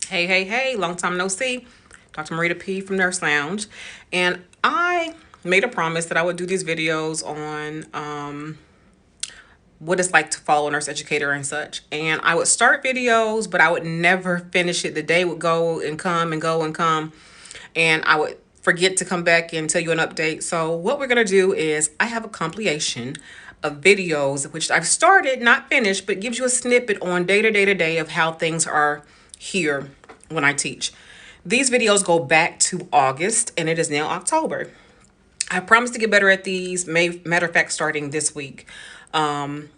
Hey, long time no see. Dr. Marita P from Nurse Lounge. And I made a promise that I would do these videos on what it's like to follow a nurse educator and such. And I would start videos, but I would never finish it. The day would go and come and go and come. And I would forget to come back and tell you an update. So what we're going to do is I have a compilation of videos, which I've started, not finished, but gives you a snippet on day to day of how things are here when I teach. These videos go back to August and it is now October. I promise to get better at these. Matter of fact, starting this week, I'm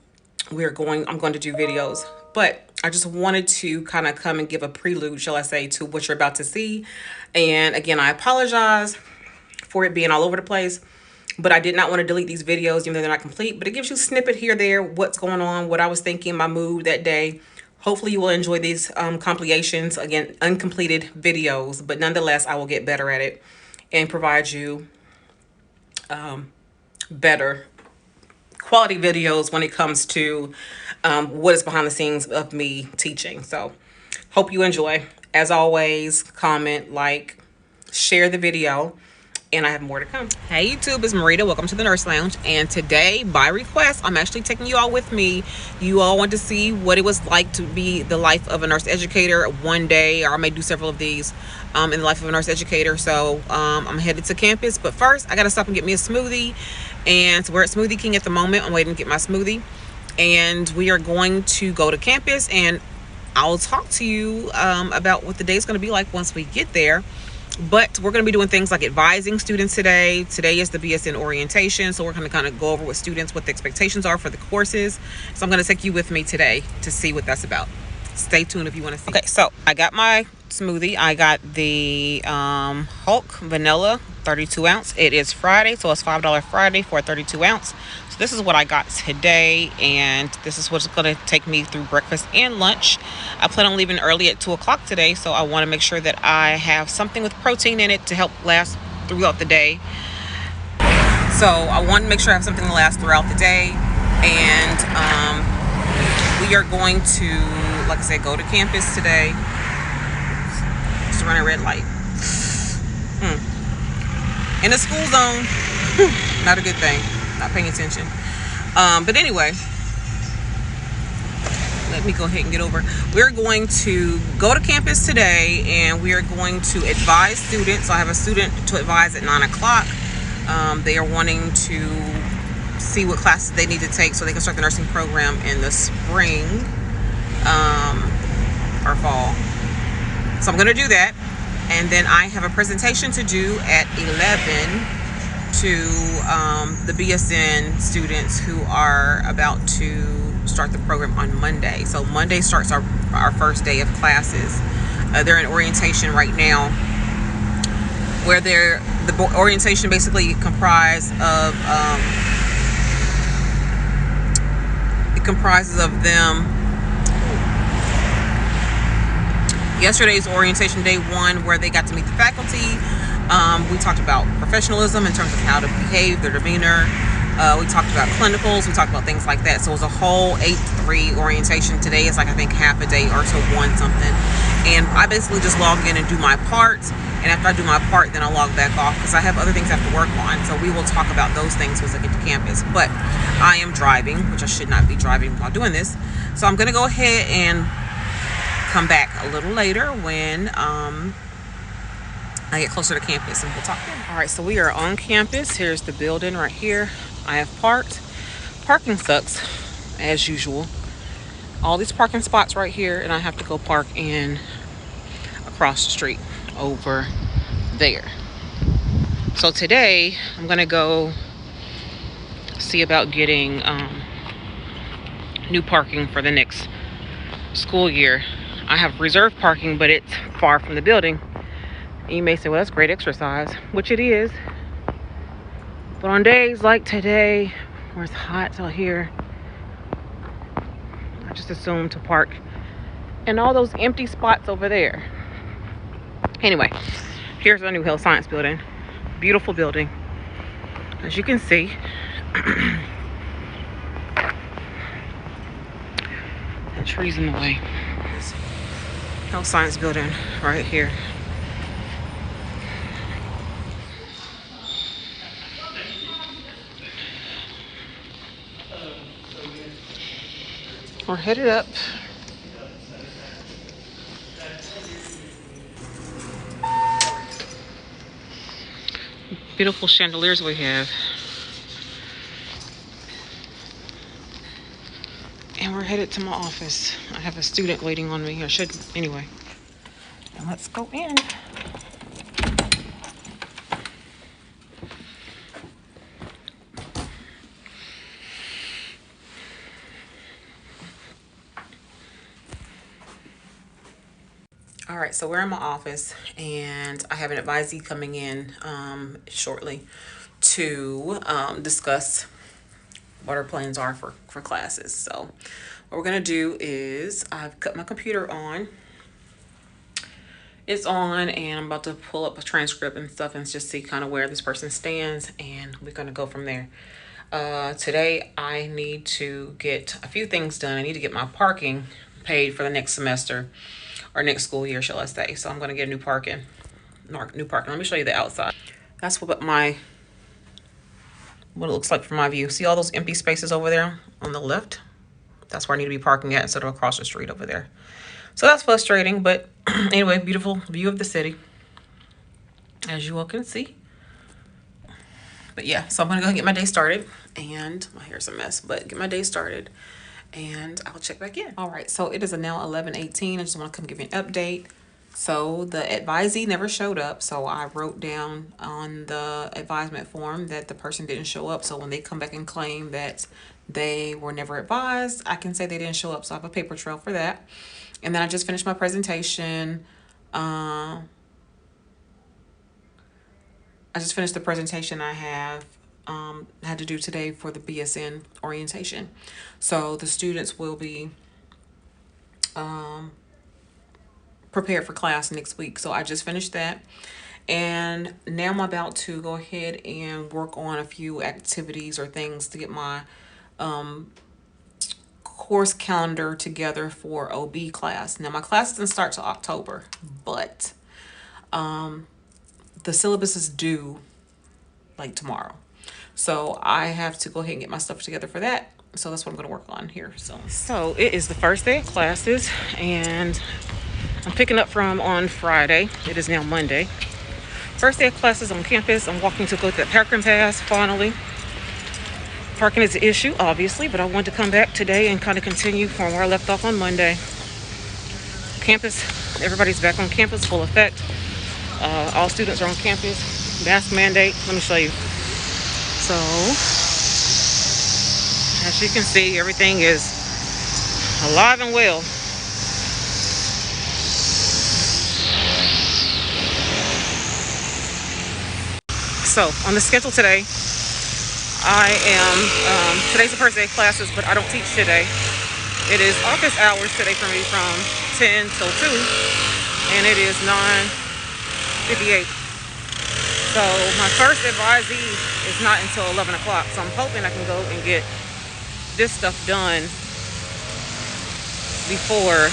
going to do videos, but I just wanted to kind of come and give a prelude, shall I say, to what you're about to see. And again, I apologize for it being all over the place, but I did not want to delete these videos, even though they're not complete, but it gives you a snippet here, there, what's going on, what I was thinking, my mood that day. Hopefully you will enjoy these compilations, again, uncompleted videos, but nonetheless, I will get better at it and provide you better quality videos when it comes to what is behind the scenes of me teaching. So hope you enjoy. As always, comment, like, share the video, and I have more to come. Hey YouTube, it's Marita. Welcome to the Nurse Lounge. And today, by request, I'm actually taking you all with me. You all want to see what it was like to be the life of a nurse educator one day, or I may do several of these in the life of a nurse educator. So I'm headed to campus, but first I gotta stop and get me a smoothie. And so we're at Smoothie King at the moment. I'm waiting to get my smoothie, and we are going to go to campus, and I'll talk to you about what the day is going to be like once we get there. But we're going to be doing things like advising students today. Today is the BSN orientation, so we're going to kind of go over with students what the expectations are for the courses. So I'm going to take you with me today to see what that's about. Stay tuned if you want to see. Okay, so I got my smoothie. I got the Hulk vanilla 32 ounce. It is Friday, so it's $5 Friday for a 32 ounce. So this is what I got today, and this is what's going to take me through breakfast and lunch. I plan on leaving early at 2 o'clock today, so I want to make sure that I have something with protein in it to help last throughout the day. So I want to make sure I have something to last throughout the day, and we are going to, like I said, go to campus today. Just run a red light. In the school zone. Not a good thing. Not paying attention. But anyway, let me go ahead and get over. We're going to go to campus today, and we are going to advise students. So I have a student to advise at 9 o'clock. They are wanting to see what classes they need to take so they can start the nursing program in the spring or fall. So I'm going to do that. And then I have a presentation to do at 11 to the BSN students who are about to start the program on Monday. So Monday starts our first day of classes. They're in orientation right now, where the orientation basically comprises of them. Yesterday's orientation day one, where they got to meet the faculty. We talked about professionalism in terms of how to behave, their demeanor. We talked about clinicals. We talked about things like that. So it was a whole 8-3 orientation. Today is like, I think, half a day or so, one something. And I basically just log in and do my part. And after I do my part, then I'll log back off because I have other things I have to work on. So we will talk about those things once I get to campus. But I am driving, which I should not be driving while doing this. So I'm going to go ahead and come back a little later when I get closer to campus, and we'll talk then. All right, so we are on campus. Here's the building right here. I have parked. Parking sucks, as usual. All these parking spots right here, and I have to go park in across the street over there. So today I'm gonna go see about getting new parking for the next school year. I have reserved parking, but it's far from the building. And you may say, well, that's great exercise, which it is. But on days like today, where it's hot out here, I just assume to park in all those empty spots over there. Anyway, here's our new health science building. Beautiful building. As you can see, the trees in the way. Health Science Building right here. We're headed up. Beautiful chandeliers we have. And we're headed to my office. I have a student waiting on me. I should, anyway. And let's go in. All right, so we're in my office, and I have an advisee coming in shortly to discuss what our plans are for classes. So what we're gonna do is I've cut my computer on. It's on, and I'm about to pull up a transcript and stuff and just see kind of where this person stands, and we're gonna go from there. Today I need to get a few things done. I need to get my parking paid for the next semester, or next school year, shall I say. So I'm gonna get a new parking. Let me show you the outside. That's what it looks like from my view. See all those empty spaces over there on the left? That's where I need to be parking at instead of across the street over there. So that's frustrating, but anyway, beautiful view of the city, as you all can see. But yeah, so I'm gonna go and get my day started, and my hair's a mess, but get my day started, and I'll check back in. All right, so it is now 11:18. I just want to come give you an update. So the advisee never showed up, so I wrote down on the advisement form that the person didn't show up. So when they come back and claim that they were never advised, I can say they didn't show up. So I have a paper trail for that. And then I just finished my presentation. I just finished the presentation I had to do today for the BSN orientation. So the students will be prepared for class next week. So I just finished that. And now I'm about to go ahead and work on a few activities or things to get my course calendar together for OB class. Now my class doesn't start till October, but the syllabus is due like tomorrow. So I have to go ahead and get my stuff together for that. So that's what I'm going to work on here. So it is the first day of classes, and I'm picking up from on Friday. It is now Monday. First day of classes on campus. I'm walking to go to the parking pass finally. Parking is an issue, obviously, but I wanted to come back today and kind of continue from where I left off on Monday. Campus, everybody's back on campus, full effect. All students are on campus. Mask mandate. Let me show you. So, as you can see, everything is alive and well. So, on the schedule today, I am, today's the first day of classes, but I don't teach today. It is office hours today for me from 10 till 2, and it is 9:58. So my first advisee is not until 11 o'clock, so I'm hoping I can go and get this stuff done before,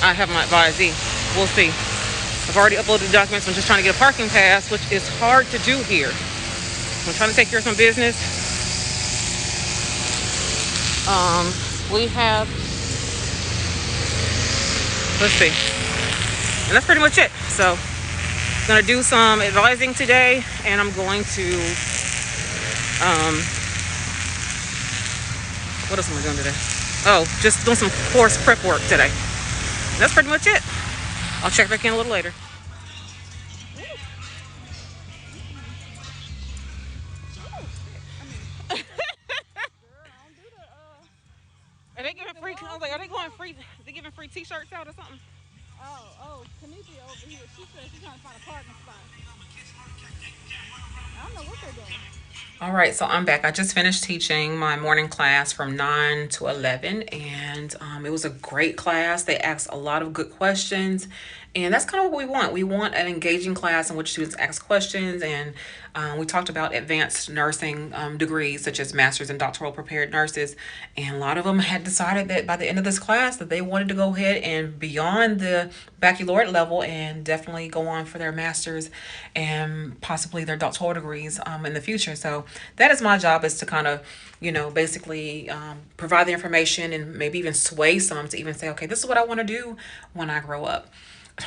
I have my advisee. We'll see. I've already uploaded the documents. I'm just trying to get a parking pass, which is hard to do here. I'm trying to take care of some business. We have, let's see. And that's pretty much it. So I'm gonna do some advising today, and I'm going to, what else am I doing today? Oh, just doing some course prep work today. And that's pretty much it. I'll check back in a little later. Are they giving free? I was like, are they going free? They giving free T-shirts out or something? Tanisha over here. She said she's trying to find a parking spot. I don't know what they're doing. All right, so I'm back. I just finished teaching my morning class from 9 to 11, and it was a great class. They asked a lot of good questions, and that's kind of what we want. We want an engaging class in which students ask questions, and we talked about advanced nursing degrees, such as master's and doctoral prepared nurses, and a lot of them had decided that by the end of this class that they wanted to go ahead and beyond the baccalaureate level and definitely go on for their master's and possibly their doctoral degrees in the future. So that is my job, is to kind of, basically provide the information and maybe even sway some to even say, okay, this is what I want to do when I grow up.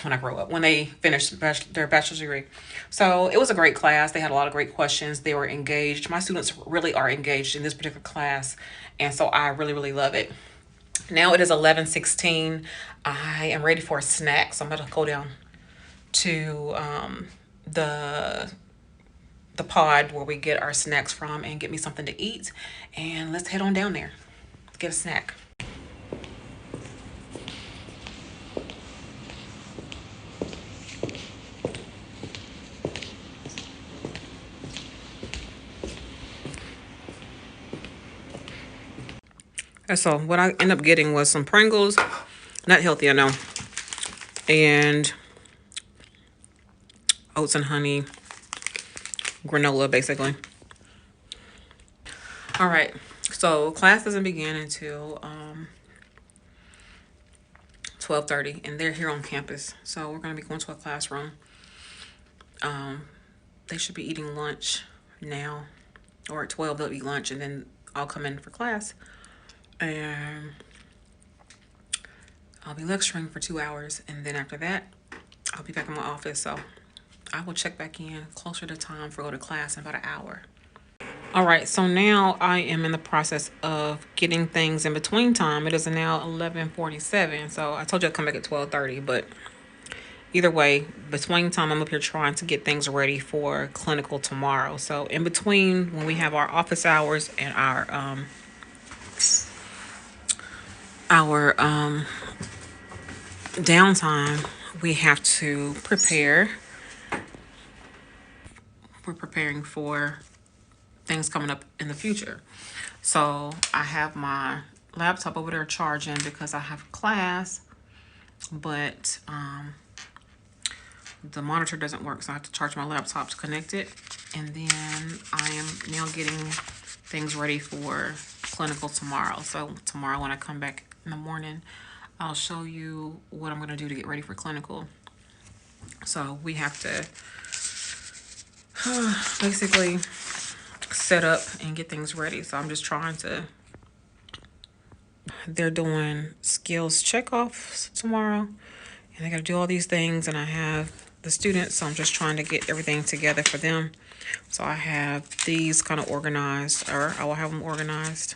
When they finish their bachelor's degree. So it was a great class. They had a lot of great questions. They were engaged. My students really are engaged in this particular class. And so I really, really love it. Now it is 11:16. I am ready for a snack. So I'm going to go down to the the pod where we get our snacks from and get me something to eat. And let's head on down there. Get a snack. And so what I ended up getting was some Pringles. Not healthy, I know. And oats and honey granola, basically. All right. So class doesn't begin until 12:30, and they're here on campus. So we're going to be going to a classroom. They should be eating lunch now, or at 12 they'll eat lunch, and then I'll come in for class. And I'll be lecturing for 2 hours, and then after that, I'll be back in my office. So I will check back in closer to time for go to class in about an hour. All right, so now I am in the process of getting things in between time. It is now 11:47, so I told you I'd come back at 12:30, but either way, between time, I'm up here trying to get things ready for clinical tomorrow. So in between, when we have our office hours and our downtime, we have to prepare. We're preparing for things coming up in the future. So I have my laptop over there charging because I have class, but the monitor doesn't work, so I have to charge my laptop to connect it. And then I am now getting things ready for clinical tomorrow. So tomorrow when I come back in the morning, I'll show you what I'm going to do to get ready for clinical. So we have to basically set up and get things ready. So I'm just trying to, they're doing skills checkoffs tomorrow, and they got to do all these things, and I have the students, so I'm just trying to get everything together for them. So I have these kind of organized, or I will have them organized.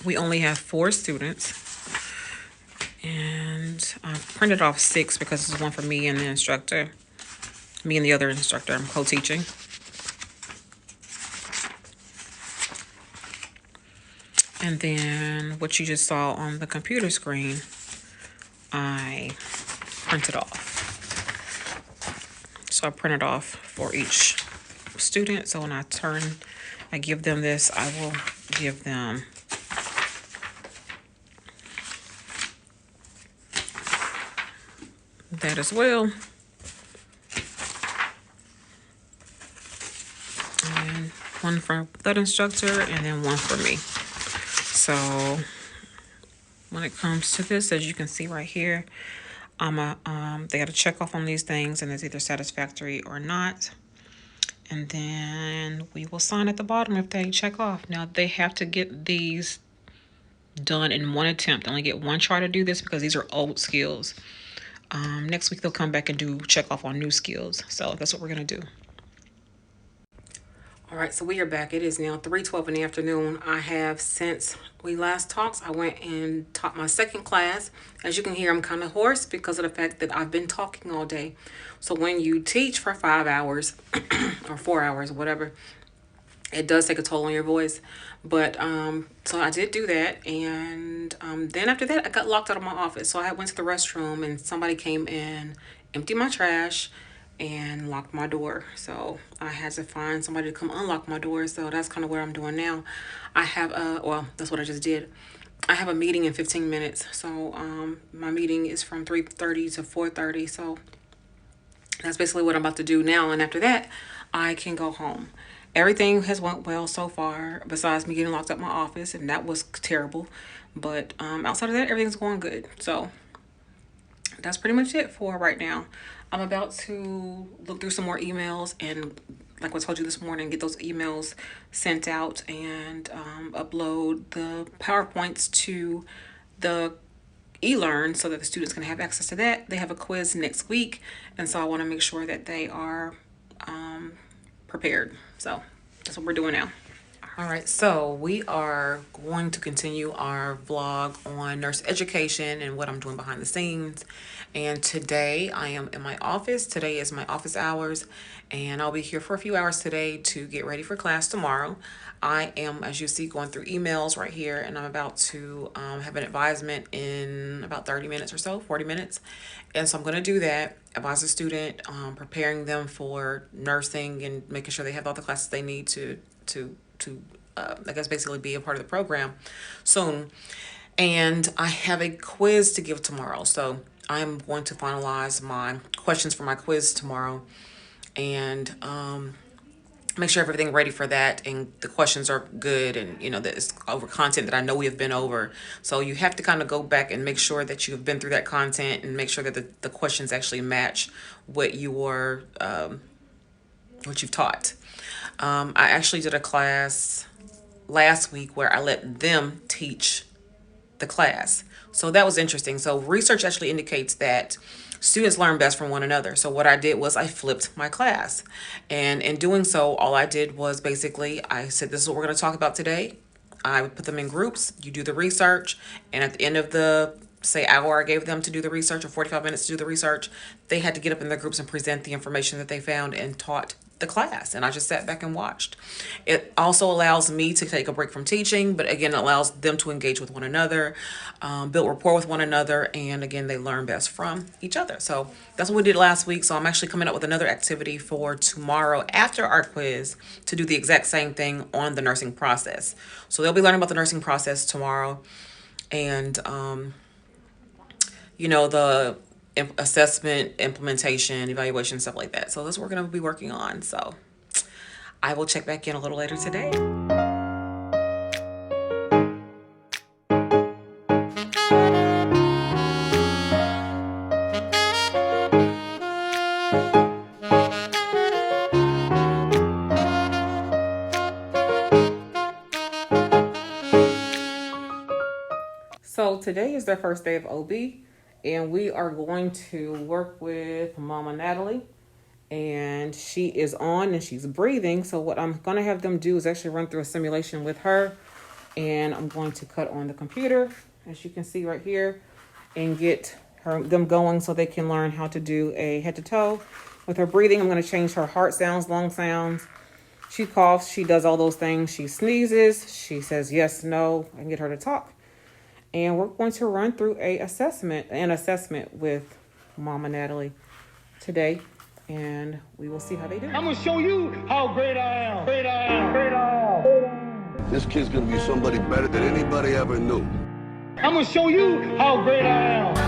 We only have 4 students, and I printed off 6 because it's one for me and the instructor. Me and the other instructor, I'm co-teaching. And then what you just saw on the computer screen, I printed off. So I printed off for each student. So when I give them this, I will give them that as well. And one for that instructor, and then one for me. So when it comes to this, as you can see right here, they got to check off on these things, and it's either satisfactory or not. And then we will sign at the bottom if they check off. Now they have to get these done in one attempt. They only get one try to do this because these are old skills. Next week they'll come back and check off on new skills. So that's what we're gonna do. All right, so we are back. It is now 3:12 in the afternoon. I have, since we last talked, I went and taught my second class. As you can hear, I'm kind of hoarse because of the fact that I've been talking all day. So when you teach for 5 hours or 4 hours, whatever, it does take a toll on your voice. But so I did do that, and then after that I got locked out of my office. So I went to the restroom, and somebody came in, emptied my trash, and locked my door. So I had to find somebody to come unlock my door. So that's kind of what I'm doing now. I have well, that's what I just did. I have a meeting in 15 minutes. So my meeting is from 3:30 to 4:30. So that's basically what I'm about to do now. And after that, I can go home. Everything has went well so far, besides me getting locked up in my office, and that was terrible. But outside of that, everything's going good. So that's pretty much it for right now. I'm about to look through some more emails and, like I told you this morning, get those emails sent out and upload the PowerPoints to the eLearn so that the students can have access to that. They have a quiz next week, and so I want to make sure that they are prepared. So that's what we're doing now. All right, so we are going to continue our vlog on nurse education and what I'm doing behind the scenes. And today I am in my office. Today is my office hours, and I'll be here for a few hours today to get ready for class tomorrow. I am, as you see, going through emails right here, and I'm about to have an advisement in about 30 minutes or so, 40 minutes. And so I'm going to do that, advise a student, preparing them for nursing and making sure they have all the classes they need to I guess basically be a part of the program soon. And I have a quiz to give tomorrow. So I'm going to finalize my questions for my quiz tomorrow and make sure everything ready for that and the questions are good, and you know that it's over content that I know we have been over. So you have to kind of go back and make sure that you've been through that content and make sure that the questions actually match what what you've taught. I actually did a class last week where I let them teach the class. So that was interesting. So research actually indicates that students learn best from one another. So what I did was I flipped my class. And in doing so, all I did was basically I said, this is what we're going to talk about today. I would put them in groups. You do the research. And at the end of the, say, hour I gave them to do the research, or 45 minutes to do the research, they had to get up in their groups and present the information that they found and taught the class, and I just sat back and watched. It also allows me to take a break from teaching, but again, it allows them to engage with one another, build rapport with one another, and again, they learn best from each other. So that's what we did last week. So I'm actually coming up with another activity for tomorrow after our quiz to do the exact same thing on the nursing process. So they'll be learning about the nursing process tomorrow, and you know, the assessment, implementation, evaluation, stuff like that. So that's what we're going to be working on. So I will check back in a little later today. So today is their first day of OB. And we are going to work with Mama Natalie, and she is on and she's breathing. So what I'm going to have them do is actually run through a simulation with her, and I'm going to cut on the computer, as you can see right here, and get them going so they can learn how to do a head to toe with her breathing. I'm going to change her heart sounds, lung sounds. She coughs, she does all those things. She sneezes, she says yes, no. I can get her to talk. And we're going to run through an assessment with Mama Natalie today, and we will see how they do. I'm gonna show you how great I am. Great I am. Great I am. This kid's gonna be somebody better than anybody ever knew. I'm gonna show you how great I am.